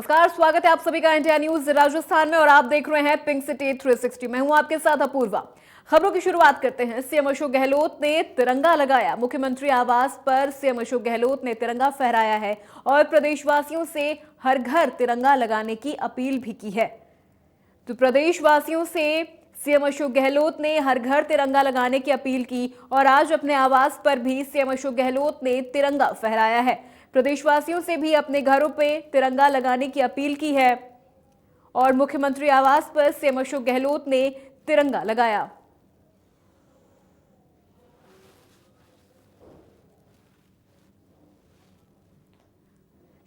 नमस्कार, स्वागत है आप सभी का इंडिया न्यूज राजस्थान में और आप देख रहे हैं पिंक सिटी 360। मैं हूं आपके साथ अपूर्वा। खबरों की शुरुआत करते हैं। सीएम अशोक गहलोत ने तिरंगा लगाया। मुख्यमंत्री आवास पर सीएम अशोक गहलोत ने तिरंगा फहराया है और प्रदेशवासियों से हर घर तिरंगा लगाने की अपील भी की है। तो प्रदेशवासियों से सीएम अशोक गहलोत ने हर घर तिरंगा लगाने की अपील की और आज अपने आवास पर भी सीएम अशोक गहलोत ने तिरंगा फहराया है। प्रदेशवासियों से भी अपने घरों पे तिरंगा लगाने की अपील की है और मुख्यमंत्री आवास पर सीएम अशोक गहलोत ने तिरंगा लगाया।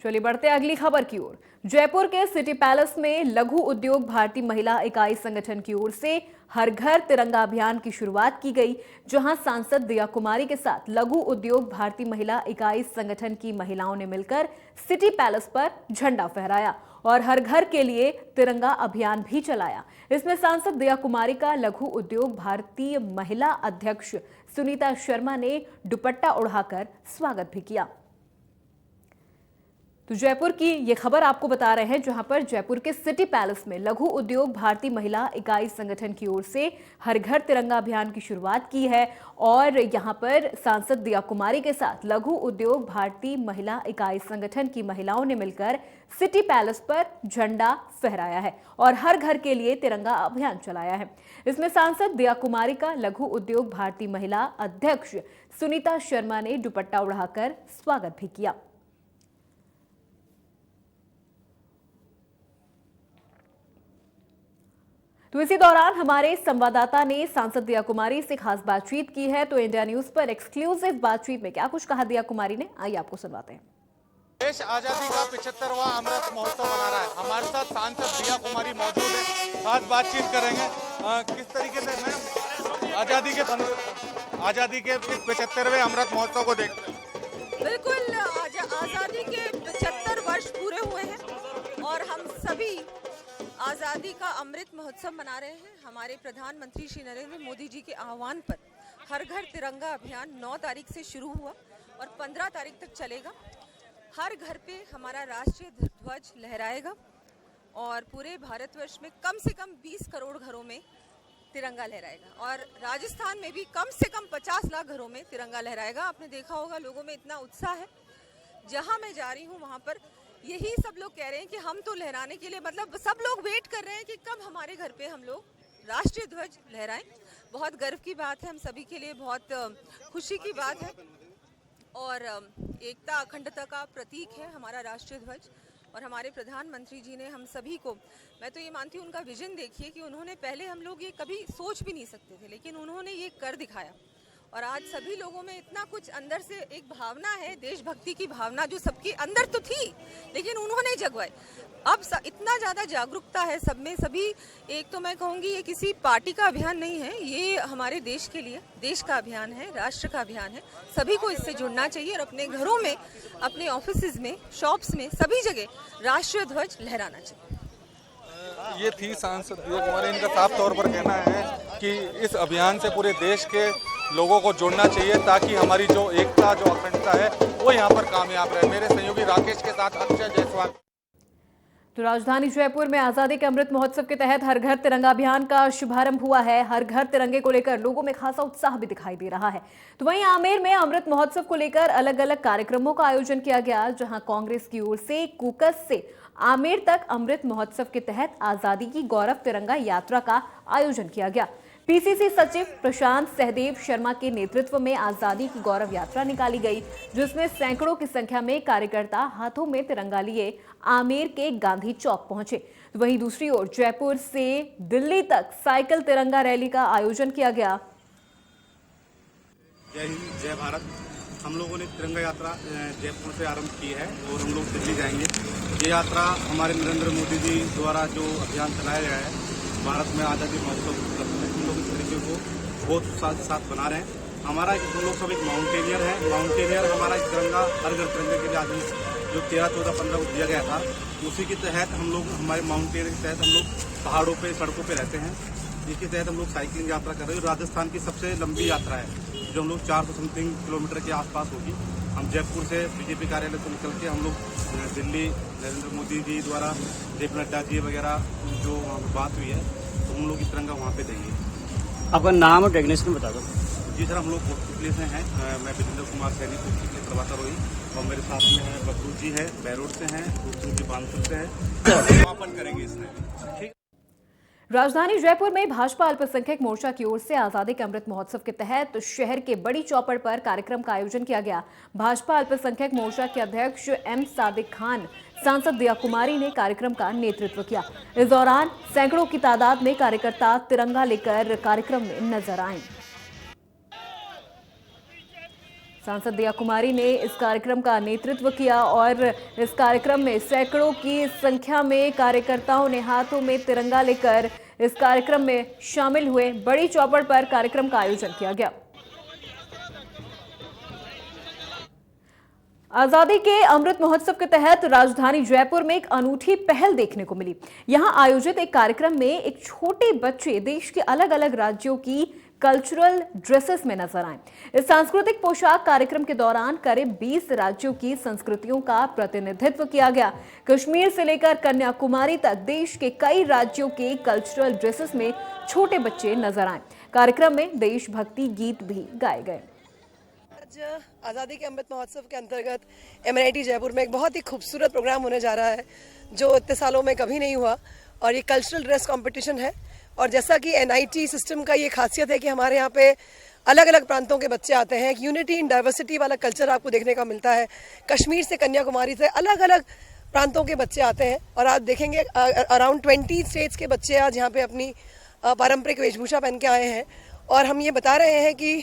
चलिए बढ़ते हैं अगली खबर की ओर। जयपुर के सिटी पैलेस में लघु उद्योग भारतीय महिला इकाई संगठन की ओर से हर घर तिरंगा अभियान की शुरुआत की गई, जहां सांसद दिया कुमारी के साथ लघु उद्योग भारतीय महिला इकाई संगठन की महिलाओं ने मिलकर सिटी पैलेस पर झंडा फहराया और हर घर के लिए तिरंगा अभियान भी चलाया। इसमें सांसद दिया कुमारी का लघु उद्योग भारतीय महिला अध्यक्ष सुनीता शर्मा ने दुपट्टा उड़ाकर स्वागत भी किया। तो जयपुर की ये खबर आपको बता रहे हैं, जहां पर जयपुर के सिटी पैलेस में लघु उद्योग भारतीय महिला इकाई संगठन की ओर से हर घर तिरंगा अभियान की शुरुआत की है और यहां पर सांसद दिया कुमारी के साथ लघु उद्योग भारतीय महिला इकाई संगठन की महिलाओं ने मिलकर सिटी पैलेस पर झंडा फहराया है और हर घर के लिए तिरंगा अभियान चलाया है। इसमें सांसद दिया कुमारी का लघु उद्योग भारतीय महिला अध्यक्ष सुनीता शर्मा ने दुपट्टा उड़ाकर स्वागत भी किया। तो इसी दौरान हमारे संवाददाता ने सांसद दिया कुमारी से खास बातचीत की है। तो इंडिया न्यूज पर एक्सक्लूसिव बातचीत में क्या कुछ कहा दिया कुमारी ने, आइए आपको सुनवाते हैं। देश आजादी का 75वां अमृत महोत्सव मना रहा है। हमारे साथ सांसद दिया कुमारी मौजूद है, खास बातचीत करेंगे। किस तरीके से मैम आजादी के 75वें अमृत महोत्सव को देखते हैं? बिल्कुल, आजादी के 75 वर्ष पूरे हुए हैं और हम सभी आज़ादी का अमृत महोत्सव मना रहे हैं। हमारे प्रधानमंत्री श्री नरेंद्र मोदी जी के आह्वान पर हर घर तिरंगा अभियान 9 तारीख से शुरू हुआ और 15 तारीख तक चलेगा। हर घर पे हमारा राष्ट्रीय ध्वज लहराएगा और पूरे भारतवर्ष में कम से कम 20 करोड़ घरों में तिरंगा लहराएगा और राजस्थान में भी कम से कम 50 लाख घरों में तिरंगा लहराएगा। आपने देखा होगा लोगों में इतना उत्साह है। जहाँ मैं जा रही हूँ वहाँ पर यही सब लोग कह रहे हैं कि हम तो लहराने के लिए, मतलब सब लोग वेट कर रहे हैं कि कब हमारे घर पे हम लोग राष्ट्रीय ध्वज लहराएं। बहुत गर्व की बात है, हम सभी के लिए बहुत खुशी की बात है और एकता अखंडता का प्रतीक है हमारा राष्ट्रीय ध्वज। और हमारे प्रधानमंत्री जी ने हम सभी को, मैं तो ये मानती हूँ, उनका विजन देखिए कि उन्होंने पहले हम लोग ये कभी सोच भी नहीं सकते थे, लेकिन उन्होंने ये कर दिखाया और आज सभी लोगों में इतना कुछ अंदर से एक भावना है, देशभक्ति की भावना जो सबके अंदर तो थी लेकिन उन्होंने जगवाई। अब इतना ज़्यादा जागरूकता है सब में। सभी, एक तो मैं कहूँगी ये किसी पार्टी का अभियान नहीं है, ये हमारे देश के लिए, देश का अभियान है, राष्ट्र का अभियान है। सभी को इससे जुड़ना चाहिए और अपने घरों में, अपने ऑफिस में, शॉप्स में, सभी जगह राष्ट्रीय ध्वज लहराना चाहिए। ये थी सांसद दिया कुमारी। इनका साफ तौर पर कहना है कि इस अभियान से पूरे देश के लोगों को जोड़ना चाहिए ताकि हमारी जो एकता, जो अखंडता है वो यहाँ पर कामयाब रहे। मेरे सहयोगी राकेश के साथ अक्षय जायसवाल। तो राजधानी जयपुर में आजादी के अमृत महोत्सव के तहत हर घर तिरंगा अभियान का शुभारंभ हुआ है। हर घर तिरंगे को लेकर लोगों में खासा उत्साह भी दिखाई दे रहा है। तो वहीं आमेर में अमृत महोत्सव को लेकर अलग अलग कार्यक्रमों का आयोजन किया गया, जहां कांग्रेस की ओर से कूकस से आमेर तक अमृत महोत्सव के तहत आजादी की गौरव तिरंगा यात्रा का आयोजन किया गया। पीसीसी सचिव प्रशांत सहदेव शर्मा के नेतृत्व में आजादी की गौरव यात्रा निकाली गई, जिसमें सैकड़ों की संख्या में कार्यकर्ता हाथों में तिरंगा लिए आमेर के गांधी चौक पहुंचे। वहीं दूसरी ओर जयपुर से दिल्ली तक साइकिल तिरंगा रैली का आयोजन किया गया। जय हिंद, जय भारत। हम लोगों ने तिरंगा यात्रा जयपुर से आरंभ की है और हम लोग दिल्ली जाएंगे। ये यात्रा हमारे नरेंद्र मोदी जी द्वारा जो अभियान चलाया गया है भारत में आज़ादी महोत्सव, हम लोग इस तरीके को बहुत उत्साह के साथ बना रहे हैं। हमारा हम लोग सब एक माउंटेनियर है। माउंटेनियर हमारा तिरंगा, हर घर तिरंगे के लिए आदेश जो 13, 14, 15 को दिया गया था, उसी के तहत हम लोग, हमारे माउंटेनियर के तहत हम लोग पहाड़ों पे, सड़कों पे रहते हैं। इसके तहत हम लोग साइकिलिंग यात्रा कर रहे हैं। राजस्थान की सबसे लंबी यात्रा है जो हम लोग 400 समथिंग किलोमीटर के आसपास होगी। हम जयपुर से बीजेपी कार्यालय से निकल के हम लोग दिल्ली नरेंद्र मोदी जी द्वारा जेपी नड्डा जी वगैरह जो वहाँ पे बात हुई है तो हम लोग की तिरंगा वहाँ पे देंगे। आपका नाम और डेजिग्नेशन बता दो। जी सर, हम लोग कोटपुतली से हैं। मैं विजेंद्र कुमार सैनी कोटपुतली प्रभाता रोही, और मेरे साथ में है बबलू जी है बैरोड से हैं, दूसरी जी बानपुर से है। समापन करेंगे इसमें। राजधानी जयपुर में भाजपा अल्पसंख्यक मोर्चा की ओर से आजादी के अमृत महोत्सव के तहत शहर के बड़ी चौपड़ पर कार्यक्रम का आयोजन किया गया। भाजपा अल्पसंख्यक मोर्चा के अध्यक्ष एम सादिक खान, सांसद दिया कुमारी ने कार्यक्रम का नेतृत्व किया। इस दौरान सैकड़ों की तादाद में कार्यकर्ता तिरंगा लेकर कार्यक्रम में नजर आए। सांसद दिया कुमारी ने इस कार्यक्रम का नेतृत्व किया और इस कार्यक्रम में सैकड़ों की संख्या में कार्यकर्ताओं ने हाथों में तिरंगा लेकर इस कार्यक्रम में शामिल हुए। बड़ी चौपड़ पर कार्यक्रम का आयोजन किया गया। आजादी के अमृत महोत्सव के तहत राजधानी जयपुर में एक अनूठी पहल देखने को मिली। यहां आयोजित एक कार्यक्रम में एक छोटे बच्चे देश के अलग अलग राज्यों की कल्चरल ड्रेसेस में नजर आए। इस सांस्कृतिक पोशाक कार्यक्रम के दौरान करीब 20 राज्यों की संस्कृतियों का प्रतिनिधित्व किया गया। कश्मीर से लेकर कन्याकुमारी तक देश के कई राज्यों के कल्चरल ड्रेसेस में छोटे बच्चे नजर आए। कार्यक्रम में देशभक्ति गीत भी गाए गए। आज आज़ादी के अमृत महोत्सव के अंतर्गत MNIT जयपुर में एक बहुत ही खूबसूरत प्रोग्राम होने जा रहा है जो इतने सालों में कभी नहीं हुआ, और ये कल्चरल ड्रेस कंपटीशन है। और जैसा कि NIT सिस्टम का ये खासियत है कि हमारे यहाँ पे अलग अलग प्रांतों के बच्चे आते हैं। यूनिटी इन डाइवर्सिटी वाला कल्चर आपको देखने का मिलता है। कश्मीर से कन्याकुमारी से अलग अलग प्रांतों के बच्चे आते हैं, और आप देखेंगे अराउंड 20 स्टेट्स के बच्चे आज यहाँ पे अपनी पारंपरिक वेशभूषा पहन के आए हैं। और हम ये बता रहे हैं कि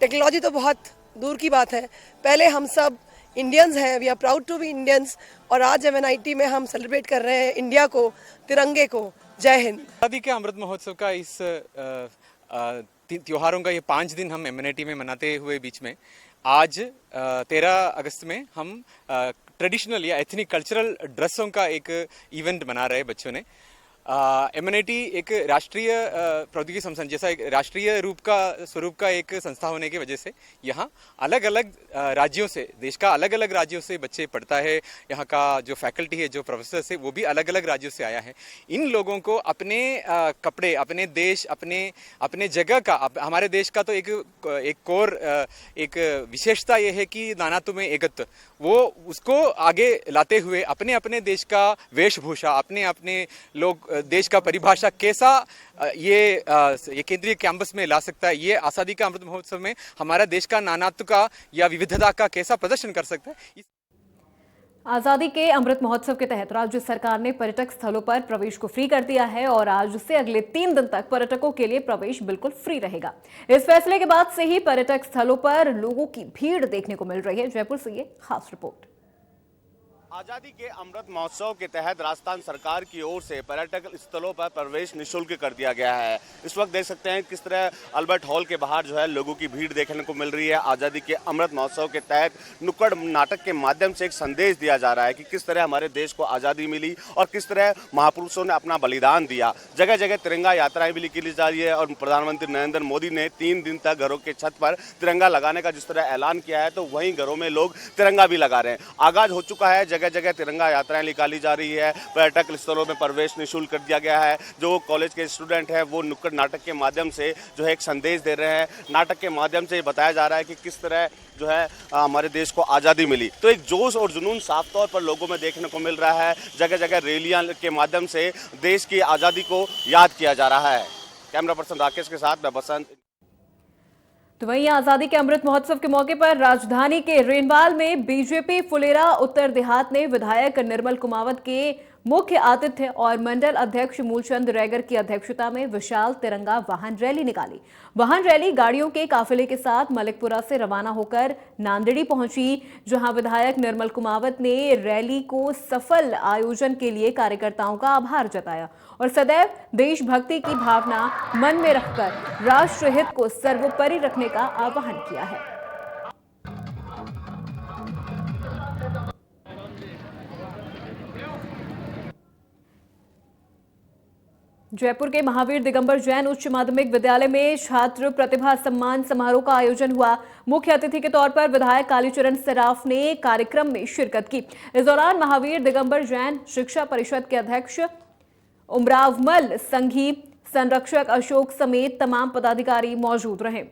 टेक्नोलॉजी तो बहुत दूर की बात है, पहले हम सब इंडियंस हैं, we are proud to be Indians, और आज MNIT में हम सेलिब्रेट कर रहे हैं इंडिया को, तिरंगे को। जय हिंद। आज़ादी के अमृत महोत्सव का इस त्योहारों का ये 5 दिन हम MNIT में मनाते हुए बीच में आज 13 अगस्त में हम ट्रेडिशनल या एथनिक कल्चरल ड्रेसों का एक इवेंट बना रहे बच्चों ने। MNIT एक राष्ट्रीय प्रौद्योगिकी संस्थान जैसा एक राष्ट्रीय स्वरूप का एक संस्था होने की वजह से यहाँ अलग अलग राज्यों से, देश का अलग अलग राज्यों से बच्चे पढ़ता है। यहाँ का जो फैकल्टी है, जो प्रोफेसर्स है, वो भी अलग अलग राज्यों से आया है। इन लोगों को अपने कपड़े, अपने देश, अपने जगह का, हमारे देश का तो एक कोर एक विशेषता ये है कि नानात्व में एकत्व, वो उसको आगे लाते हुए अपने अपने देश का वेशभूषा, अपने लोग देश का परिभाषा कैसा ये केंद्रीय कैंपस में ला सकता है, ये आज़ादी का अमृत महोत्सव में हमारा देश का नानात्व का या विविधता का कैसा प्रदर्शन कर सकता है। आजादी के अमृत महोत्सव के तहत राज्य सरकार ने पर्यटक स्थलों पर प्रवेश को फ्री कर दिया है और आज से अगले 3 दिन तक पर्यटकों के लिए प्रवेश बिल्कुल फ्री रहेगा। इस फैसले के बाद से ही पर्यटक स्थलों पर लोगों की भीड़ देखने को मिल रही है। जयपुर से ये खास रिपोर्ट। आजादी के अमृत महोत्सव के तहत राजस्थान सरकार की ओर से पर्यटक स्थलों पर प्रवेश निःशुल्क कर दिया गया है। इस वक्त देख सकते हैं किस तरह अल्बर्ट हॉल के बाहर जो है लोगों की भीड़ देखने को मिल रही है। आजादी के अमृत महोत्सव के तहत नुक्कड़ नाटक के माध्यम से एक संदेश दिया जा रहा है कि किस तरह हमारे देश को आजादी मिली और किस तरह महापुरुषों ने अपना बलिदान दिया। जगह जगह तिरंगा यात्राएं भी निकाली जा रही है और प्रधानमंत्री नरेंद्र मोदी ने 3 दिन तक घरों के छत पर तिरंगा लगाने का जिस तरह ऐलान किया है, तो वहीं घरों में लोग तिरंगा भी लगा रहे हैं। आगाज हो चुका है, जगह जगह तिरंगा यात्राएं निकाली जा रही है। पर्यटक स्थलों में प्रवेश निःशुल्क कर दिया गया है। जो कॉलेज के स्टूडेंट हैं वो नुक्कड़ नाटक के माध्यम से जो है एक संदेश दे रहे हैं। नाटक के माध्यम से बताया जा रहा है कि किस तरह जो है हमारे देश को आज़ादी मिली। तो एक जोश और जुनून साफ तौर पर लोगों में देखने को मिल रहा है। जगह जगह रैलियां के माध्यम से देश की आज़ादी को याद किया जा रहा है। कैमरा पर्सन राकेश के साथ मैं बसंत। तो वहीं आजादी के अमृत महोत्सव के मौके पर राजधानी के रेनवाल में बीजेपी फुलेरा उत्तर देहात ने विधायक निर्मल कुमावत के मुख्य आतिथ्य और मंडल अध्यक्ष मूलचंद रैगर की अध्यक्षता में विशाल तिरंगा वाहन रैली निकाली। वाहन रैली गाड़ियों के काफिले के साथ मलिकपुरा से रवाना होकर नांदेड़ी पहुंची, जहां विधायक निर्मल कुमावत ने रैली को सफल आयोजन के लिए कार्यकर्ताओं का आभार जताया और सदैव देशभक्ति की भावना मन में रखकर राष्ट्रहित को सर्वोपरि रखने का आह्वान किया है। जयपुर के महावीर दिगंबर जैन उच्च माध्यमिक विद्यालय में छात्र प्रतिभा सम्मान समारोह का आयोजन हुआ। मुख्य अतिथि के तौर पर विधायक कालीचरण सराफ ने कार्यक्रम में शिरकत की। इस दौरान महावीर दिगंबर जैन शिक्षा परिषद के अध्यक्ष उमरावमल संघी, संरक्षक अशोक समेत तमाम पदाधिकारी मौजूद रहे।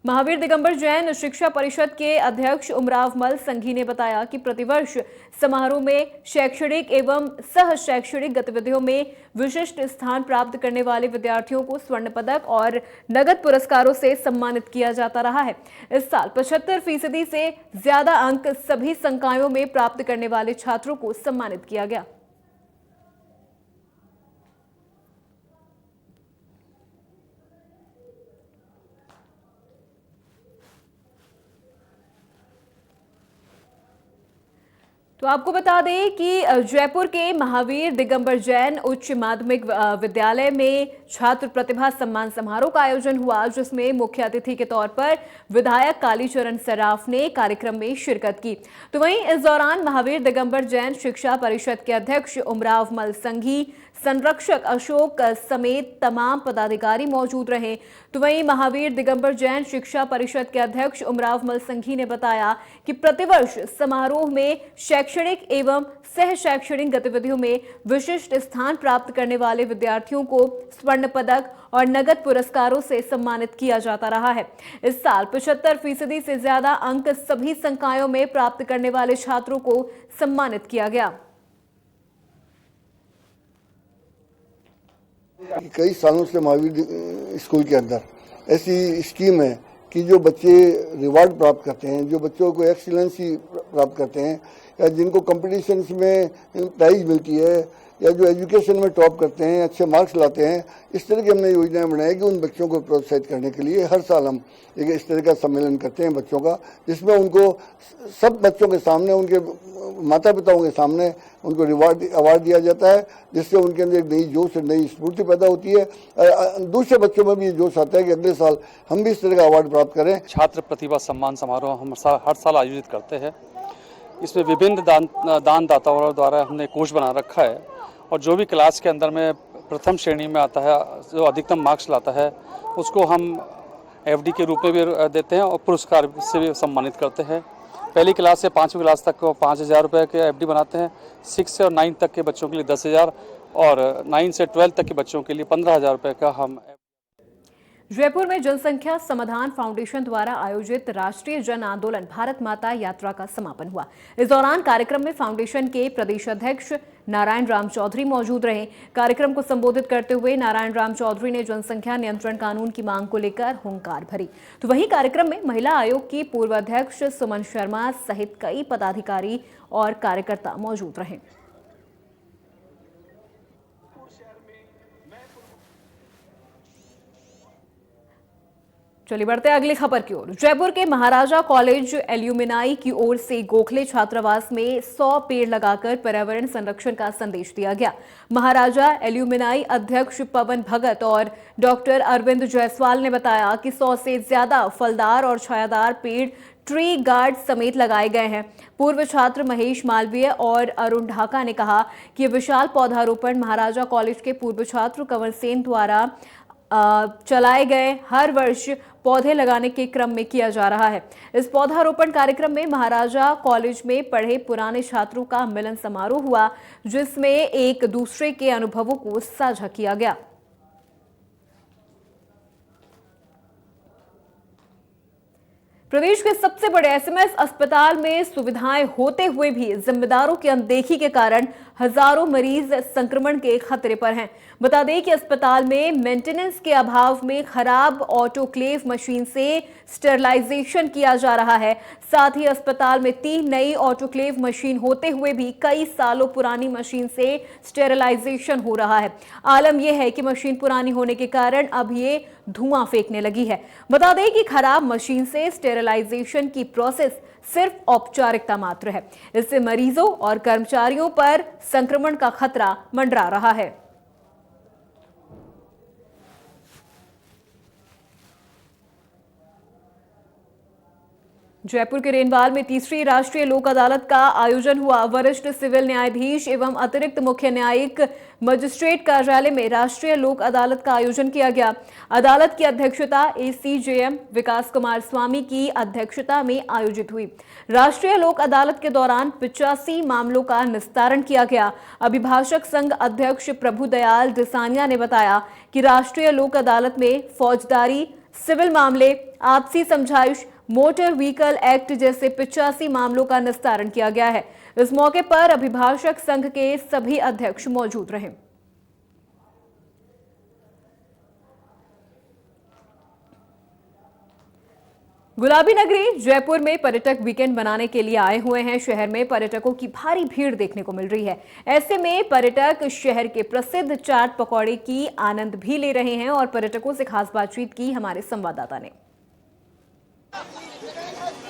महावीर दिगंबर जैन शिक्षा परिषद के अध्यक्ष उमरावमल संघी ने बताया कि प्रतिवर्ष समारोह में शैक्षणिक एवं सह शैक्षणिक गतिविधियों में विशिष्ट स्थान प्राप्त करने वाले विद्यार्थियों को स्वर्ण पदक और नगद पुरस्कारों से सम्मानित किया जाता रहा है। इस साल 75% से ज्यादा अंक सभी संकायों में प्राप्त करने वाले छात्रों को सम्मानित किया गया। तो आपको बता दें कि जयपुर के महावीर दिगंबर जैन उच्च माध्यमिक विद्यालय में छात्र प्रतिभा सम्मान समारोह का आयोजन हुआ, जिसमें मुख्य अतिथि के तौर पर विधायक कालीचरण सराफ ने कार्यक्रम में शिरकत की। तो वहीं इस दौरान महावीर दिगंबर जैन शिक्षा परिषद के अध्यक्ष उमरावमल संघी, संरक्षक अशोक समेत तमाम पदाधिकारी मौजूद रहे। तो वहीं महावीर दिगंबर जैन शिक्षा परिषद के अध्यक्ष उमरावमल संघी ने बताया कि प्रतिवर्ष समारोह में शैक्षणिक एवं सह शैक्षणिक गतिविधियों में विशिष्ट स्थान प्राप्त करने वाले विद्यार्थियों को स्वर्ण पदक और नगद पुरस्कारों से सम्मानित किया जाता रहा है। इस साल 75% से ज्यादा अंक सभी संकायों में प्राप्त करने वाले छात्रों को सम्मानित किया गया। कई सालों से महावीर स्कूल के अंदर ऐसी स्कीम है कि जो बच्चे रिवार्ड प्राप्त करते हैं, जो बच्चों को एक्सीलेंसी प्राप्त करते हैं, या जिनको कंपटीशंस में प्राइज मिलती है, या जो एजुकेशन में टॉप करते हैं, अच्छे मार्क्स लाते हैं, इस तरह की हमने योजनाएं बनाई कि उन बच्चों को प्रोत्साहित करने के लिए हर साल हम एक इस तरह का सम्मेलन करते हैं बच्चों का, जिसमें उनको सब बच्चों के सामने, उनके माता पिताओं के सामने उनको अवार्ड दिया जाता है, जिससे उनके अंदर एक नई जोश और नई स्फूर्ति पैदा होती है। दूसरे बच्चों में भी ये जोश आता है कि अगले साल हम भी इस तरह का अवार्ड प्राप्त करें। छात्र प्रतिभा सम्मान समारोह हम हर साल आयोजित करते हैं। इसमें विभिन्न दानदाताओं द्वारा हमने कोष बना रखा है, और जो भी क्लास के अंदर में प्रथम श्रेणी में आता है, जो अधिकतम मार्क्स लाता है, उसको हम एफडी के रूप में भी देते हैं और पुरस्कार से भी सम्मानित करते हैं। पहली क्लास से 5वीं क्लास तक को 5,000 रुपये के एफडी बनाते हैं। 6 से और 9 तक के बच्चों के लिए 10,000 और 9 से 12 तक के बच्चों के लिए 15,000 रुपये का हम। जयपुर में जनसंख्या समाधान फाउंडेशन द्वारा आयोजित राष्ट्रीय जन आंदोलन भारत माता यात्रा का समापन हुआ। इस दौरान कार्यक्रम में फाउंडेशन के प्रदेश अध्यक्ष नारायण राम चौधरी मौजूद रहे। कार्यक्रम को संबोधित करते हुए नारायण राम चौधरी ने जनसंख्या नियंत्रण कानून की मांग को लेकर हुंकार भरी। तो वहीं कार्यक्रम में महिला आयोग की पूर्व अध्यक्ष सुमन शर्मा सहित कई पदाधिकारी और कार्यकर्ता मौजूद रहे। चलिए बढ़ते अगली खबर की ओर। जयपुर के महाराजा कॉलेज एल्यूमिनाई की ओर से गोखले छात्रावास में 100 पेड़ लगाकर पर्यावरण संरक्षण का संदेश दिया गया। महाराजा एल्यूमिनाई अध्यक्ष पवन भगत और डॉक्टर अरविंद जायसवाल ने बताया कि 100 से ज्यादा फलदार और छायादार पेड़ ट्री गार्ड समेत लगाए गए हैं। पूर्व छात्र महेश मालवीय और अरुण ढाका ने कहा कि यह विशाल पौधारोपण महाराजा कॉलेज के पूर्व छात्र कंवर सेन द्वारा चलाए गए हर वर्ष पौधे लगाने के क्रम में किया जा रहा है। इस पौधारोपण कार्यक्रम में महाराजा कॉलेज में पढ़े पुराने छात्रों का मिलन समारोह हुआ, जिसमें एक दूसरे के अनुभवों को साझा किया गया। प्रदेश के सबसे बड़े एसएमएस अस्पताल में सुविधाएं होते हुए भी जिम्मेदारों की अनदेखी के कारण हजारों मरीज संक्रमण के खतरे पर हैं। बता दें कि अस्पताल में मेंटेनेंस के अभाव में खराब ऑटोक्लेव मशीन से स्टेरलाइजेशन किया जा रहा है। साथ ही अस्पताल में 3 नई ऑटोक्लेव मशीन होते हुए भी कई सालों पुरानी मशीन से स्टेरलाइजेशन हो रहा है। आलम यह है कि मशीन पुरानी होने के कारण अब ये धुआं फेंकने लगी है। बता दें कि खराब मशीन से स्टेरलाइजेशन की प्रोसेस सिर्फ औपचारिकता मात्र है। इससे मरीजों और कर्मचारियों पर संक्रमण का खतरा मंडरा रहा है। जयपुर के रेनवाल में तीसरी राष्ट्रीय लोक अदालत का आयोजन हुआ। वरिष्ठ सिविल न्यायाधीश एवं अतिरिक्त मुख्य न्यायिक मजिस्ट्रेट कार्यालय में राष्ट्रीय लोक अदालत का आयोजन किया गया। अदालत की अध्यक्षता ACJM विकास कुमार स्वामी की अध्यक्षता में आयोजित हुई। राष्ट्रीय लोक अदालत के दौरान 85 मामलों का निस्तारण किया गया। अभिभाषक संघ अध्यक्ष प्रभुदयाल दिसानिया ने बताया कि राष्ट्रीय लोक अदालत में फौजदारी, सिविल मामले, आपसी समझाइश, मोटर व्हीकल एक्ट जैसे 85 मामलों का निस्तारण किया गया है। इस मौके पर अभिभाषक संघ के सभी अध्यक्ष मौजूद रहे। गुलाबी नगरी जयपुर में पर्यटक वीकेंड मनाने के लिए आए हुए हैं। शहर में पर्यटकों की भारी भीड़ देखने को मिल रही है। ऐसे में पर्यटक शहर के प्रसिद्ध चाट पकौड़े की आनंद भी ले रहे हैं और पर्यटकों से खास बातचीत की हमारे संवाददाता ने।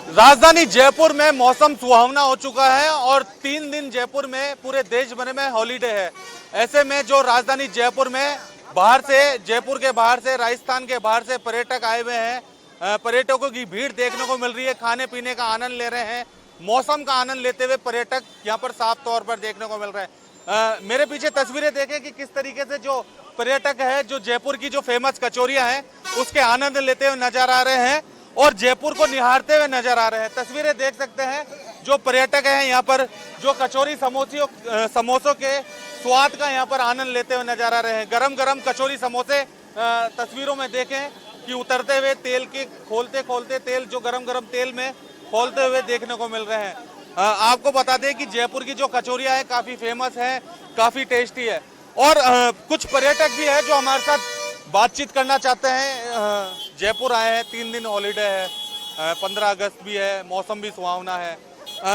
राजधानी जयपुर में मौसम सुहावना हो चुका है और 3 दिन जयपुर में पूरे देश भर में हॉलीडे है। ऐसे में जो राजधानी जयपुर में बाहर से, जयपुर के बाहर से, राजस्थान के बाहर से पर्यटक आए हुए हैं। पर्यटकों की भीड़ देखने को मिल रही है। खाने पीने का आनंद ले रहे हैं, मौसम का आनंद लेते हुए पर्यटक यहाँ पर साफ तौर पर देखने को मिल रहे हैं। मेरे पीछे तस्वीरें देखें कि किस तरीके से जो पर्यटक है, जो जयपुर की जो फेमस कचौरियां हैं उसके आनंद लेते हुए नजर आ रहे हैं और जयपुर को निहारते हुए नजर आ रहे हैं। तस्वीरें देख सकते हैं, जो पर्यटक हैं यहाँ पर जो कचौरी समोसों के स्वाद का यहाँ पर आनंद लेते हुए नजर आ रहे हैं। गरम गरम कचौरी समोसे तस्वीरों में देखें कि उतरते हुए तेल के खोलते तेल जो गरम गरम तेल में खोलते हुए देखने को मिल रहे हैं। आपको बता दें कि जयपुर की जो कचौरियां है काफी फेमस है, काफी टेस्टी है और कुछ पर्यटक भी है जो हमारे साथ बातचीत करना चाहते हैं। जयपुर आए हैं, 3 दिन हॉलीडे है, 15 अगस्त भी है, मौसम भी सुहावना है।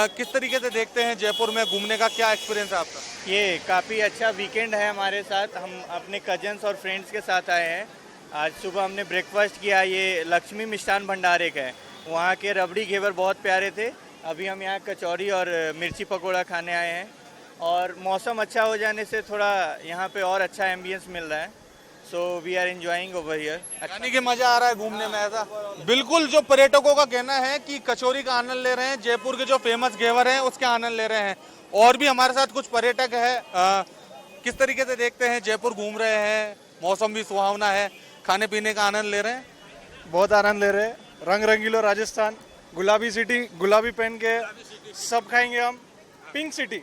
किस तरीके से देखते हैं जयपुर में घूमने का, क्या एक्सपीरियंस है आपका? ये काफ़ी अच्छा वीकेंड है हमारे साथ। हम अपने कजन्स और फ्रेंड्स के साथ आए हैं। आज सुबह हमने ब्रेकफास्ट किया, ये लक्ष्मी मिष्ठान भंडार एक है, वहाँ के रबड़ी घेवर बहुत प्यारे थे। अभी हम यहाँ कचौरी और मिर्ची पकोड़ा खाने आए हैं और मौसम अच्छा हो जाने से थोड़ा यहाँ पे और अच्छा एम्बियंस मिल रहा है। So we are enjoying over here. यानी कि मजा आ रहा है घूमने में ऐसा? बिल्कुल, जो पर्यटकों का कहना है कि कचौरी का आनंद ले रहे हैं, जयपुर के जो फेमस घेवर हैं उसके आनंद ले रहे हैं। और भी हमारे साथ कुछ पर्यटक है, किस तरीके से देखते हैं, जयपुर घूम रहे हैं, मौसम भी सुहावना है, खाने पीने का आनंद ले रहे हैं? बहुत आनंद ले रहे हैं। रंग रंगीलो राजस्थान, गुलाबी सिटी, गुलाबी पहन के सब खाएंगे हम। पिंक सिटी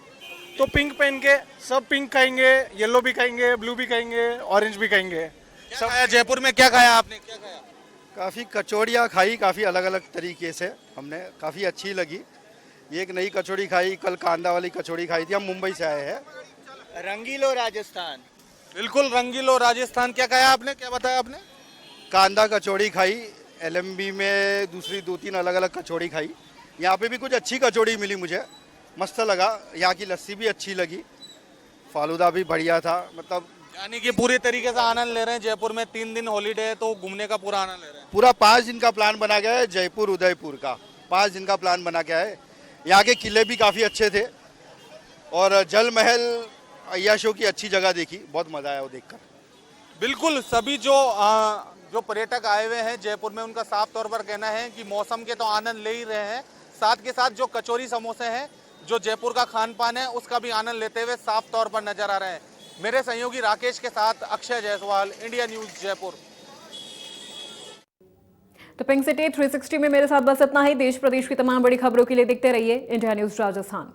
तो पिंक पहन के सब पिंक खाएंगे, येलो भी खाएंगे, ब्लू भी खाएंगे, ऑरेंज भी खाएंगे। सब खाया जयपुर में? क्या खाया आपने, क्या खाया? काफ़ी कचौड़ियाँ खाई, काफ़ी अलग अलग तरीके से हमने, काफ़ी अच्छी लगी। ये एक नई कचौड़ी खाई, कल कांदा वाली कचौड़ी खाई थी। हम मुंबई से आए हैं। रंगीलो राजस्थान, बिल्कुल रंगीलो राजस्थान। क्या खाया आपने, क्या बताया आपने? कांदा कचौड़ी खाई, LMB में दूसरी 2-3 अलग अलग कचौड़ी खाई। यहाँ पे भी कुछ अच्छी कचौड़ी मिली, मुझे मस्त लगा। यहाँ की लस्सी भी अच्छी लगी, फालूदा भी बढ़िया था। मतलब यानी कि पूरी तरीके से आनंद ले रहे हैं जयपुर में। 3 दिन हॉलीडे है तो घूमने का पूरा आनंद ले रहे हैं। पूरा 5 दिन का प्लान बना गया है जयपुर उदयपुर का। 5 दिन का प्लान बना गया है। यहाँ के किले भी काफ़ी अच्छे थे और जल महल, अय्याशों की अच्छी जगह देखी, बहुत मज़ा आया वो देखकर। बिल्कुल, सभी जो पर्यटक आए हुए हैं जयपुर में उनका साफ तौर पर कहना है कि मौसम के तो आनंद ले ही रहे हैं, साथ के साथ जो कचौरी समोसे हैं, जो जयपुर का खान पान है, उसका भी आनंद लेते हुए साफ तौर पर नजर आ रहे हैं। मेरे सहयोगी राकेश के साथ अक्षय जायसवाल, इंडिया न्यूज जयपुर। तो पिंक सिटी 360 में मेरे साथ बस इतना ही। देश प्रदेश की तमाम बड़ी खबरों के लिए देखते रहिए इंडिया न्यूज राजस्थान।